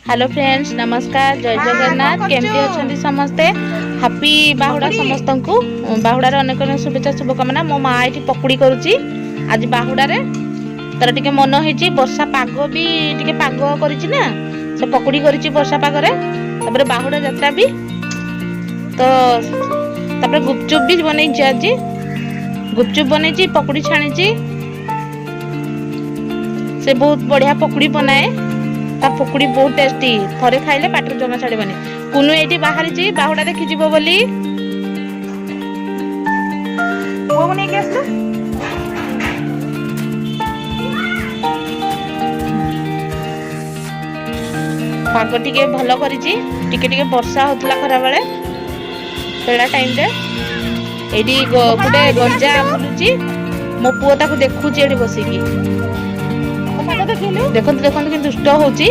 Hello friends, नमस्कार, जय जगन्नाथ। केमती अच्छा समस्ते? हैप्पी बाहुड़ा समस्त को। बाहुड़ार अनेक अनेक शुभेच्छा शुभकामना। मो माँ ये पकुड़ी करुच्ची आज बाहुड़े तार टे मन हो वर्षा पाग भी टे पाग कर से पकुड़ी कर वर्षा पागरे बाहुड़ा यात्रा भी तो गुपचुप भी बन आज गुपचुप बन पकुड़ी छाणी से बहुत बढ़िया पकुड़ी बनाए। ता पकुड़ी बहुत टेस्टी, थरे खाइले पाटर जमा छाड़बनी। कुनु एठी बाहरी बाहुड़ा देखि जीवो बोली वो बने के आसलो। पाग टिके भलो करिछि, टिके टिके वर्षा होतला खरा बेले बेला टाइम रे। एडी गुटे गंजा बुलुची, मो पुओ ताकू देखुची एडी बसिकी। देखो देखो कि दुष्ट होची।